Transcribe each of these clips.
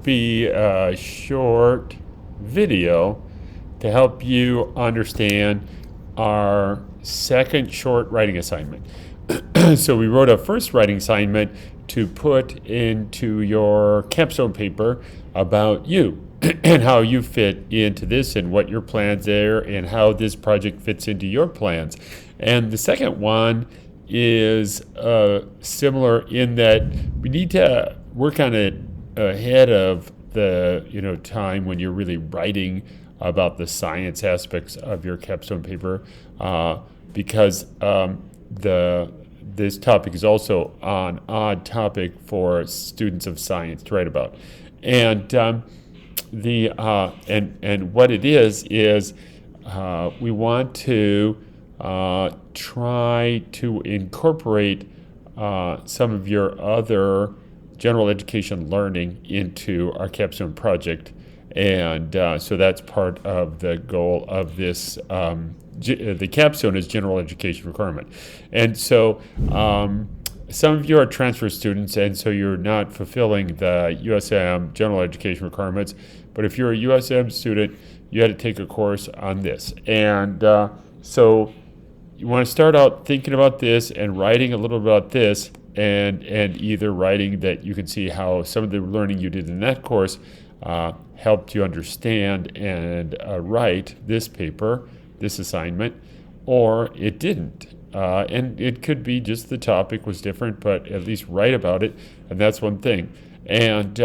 be a short video to help you understand our second short writing assignment. So we wrote a first writing assignment to put into your capstone paper about you and how you fit into this and what your plans are and how this project fits into your plans. And the second one is similar in that we need to work on it ahead of the time when you're really writing about the science aspects of your capstone paper, because this topic is also an odd topic for students of science to write about. And and what it is we want to try to incorporate some of your other general education learning into our capstone project. And so that's part of the goal of this. The capstone is general education requirement. And so some of you are transfer students, and so you're not fulfilling the USM general education requirements. But if you're a USM student, you had to take a course on this. And so you want to start out thinking about this and writing a little about this, and either writing that you can see how some of the learning you did in that course helped you understand and write this paper, this assignment, or it didn't. And it could be just the topic was different, but at least write about it, and that's one thing. And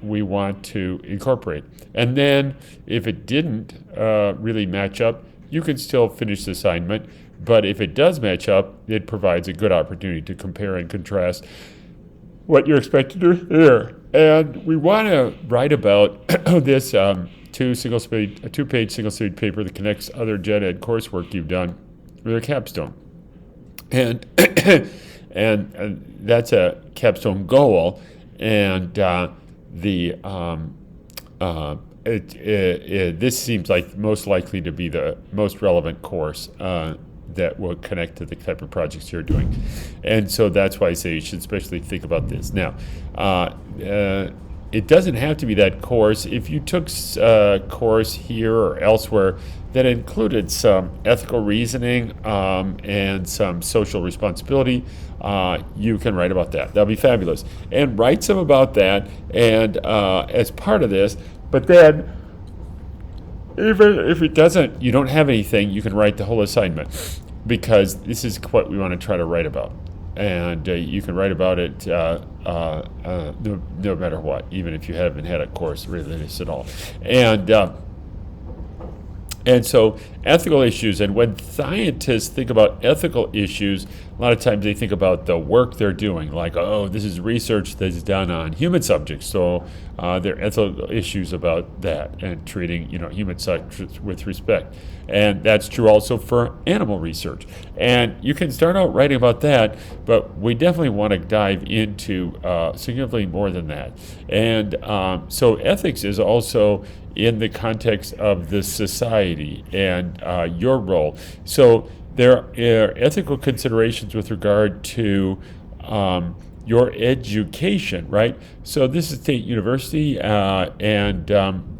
we want to incorporate. And then if it didn't really match up, you can still finish the assignment. But if it does match up, it provides a good opportunity to compare and contrast what you're expected to hear. And we want to write about this two-page single-speed paper that connects other gen ed coursework you've done with a capstone. And and that's a capstone goal. And this seems like most likely to be the most relevant course that will connect to the type of projects you're doing. And so that's why I say you should especially think about this. Now, it doesn't have to be that course. If you took a course here or elsewhere that included some ethical reasoning and some social responsibility, you can write about that. That'll be fabulous. And write some about that and as part of this. But then, even if it doesn't, you don't have anything, you can write the whole assignment, because this is what we want to try to write about. And you can write about it no matter what, even if you haven't had a course related to this at all. And so ethical issues, and when scientists think about ethical issues, a lot of times they think about the work they're doing, like, oh, this is research that's done on human subjects, so there are ethical issues about that and treating human subjects with respect. And that's true also for animal research. And you can start out writing about that, but we definitely want to dive into significantly more than that. And so ethics is also in the context of the society and your role. So there are ethical considerations with regard to your education, right? So this is state university, and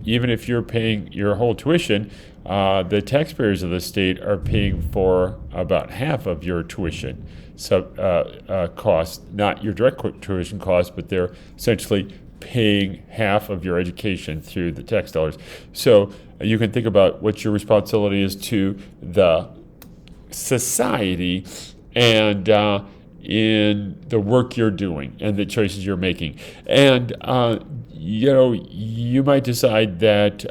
even if you're paying your whole tuition, the taxpayers of the state are paying for about half of your tuition cost, not your direct tuition cost, but they're essentially paying half of your education through the tax dollars. So you can think about what your responsibility is to the society and in the work you're doing and the choices you're making. And you might decide that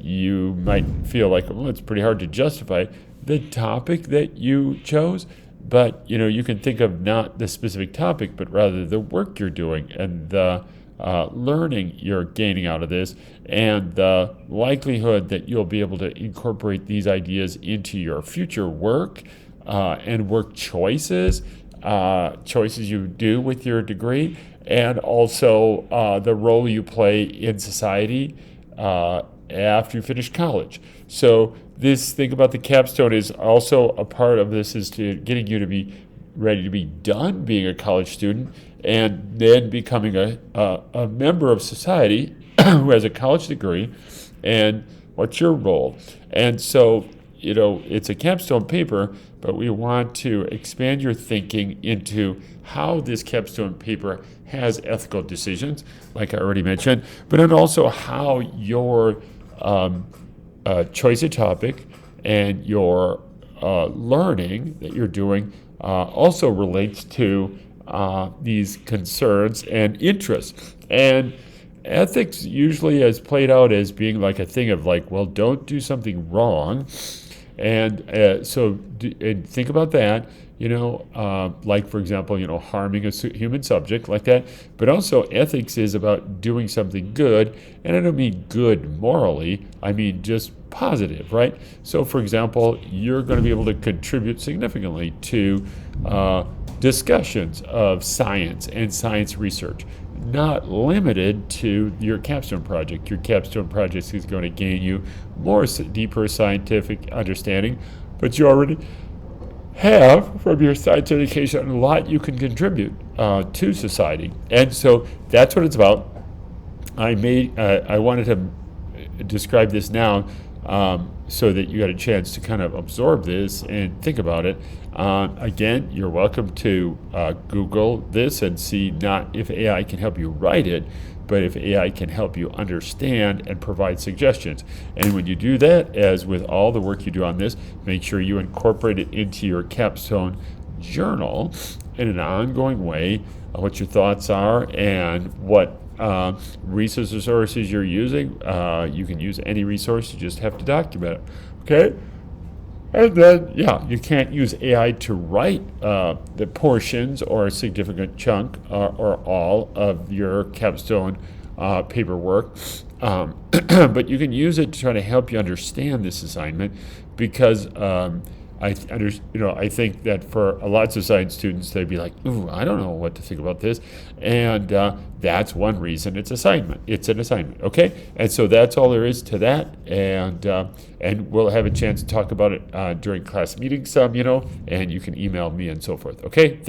you might feel like, well, it's pretty hard to justify the topic that you chose. But you can think of not the specific topic, but rather the work you're doing and the learning you're gaining out of this, and the likelihood that you'll be able to incorporate these ideas into your future work and work choices you do with your degree, and also the role you play in society after you finish college. So this thing about the capstone is also a part of this, is to getting you to be ready to be done being a college student and then becoming a member of society who has a college degree, and what's your role? And so, it's a capstone paper, but we want to expand your thinking into how this capstone paper has ethical decisions, like I already mentioned, but then also how your choice of topic and your learning that you're doing also relates to these concerns and interests. And ethics usually is played out as being like a thing of like, well, don't do something wrong. And and think about that, like, for example, harming a human subject like that. But also, ethics is about doing something good. And I don't mean good morally, I mean just positive, right? So, for example, you're going to be able to contribute significantly to discussions of science and science research, not limited to your capstone project. Your capstone project is going to gain you more deeper scientific understanding, but you already have from your science education a lot you can contribute to society. And so that's what it's about. I wanted to describe this now so that you got a chance to kind of absorb this and think about it. Again, you're welcome to Google this and see not if AI can help you write it, but if AI can help you understand and provide suggestions. And when you do that, as with all the work you do on this, make sure you incorporate it into your capstone journal in an ongoing way, what your thoughts are and what resources you're using. You can use any resource, you just have to document it. Okay? And then, you can't use AI to write the portions or a significant chunk or all of your capstone paperwork, but you can use it to try to help you understand this assignment, because I think that for lots of science students, they'd be like, "Ooh, I don't know what to think about this," and that's one reason it's assignment. It's an assignment, okay? And so that's all there is to that, and we'll have a chance to talk about it during class meetings, and you can email me and so forth. Okay. Thanks.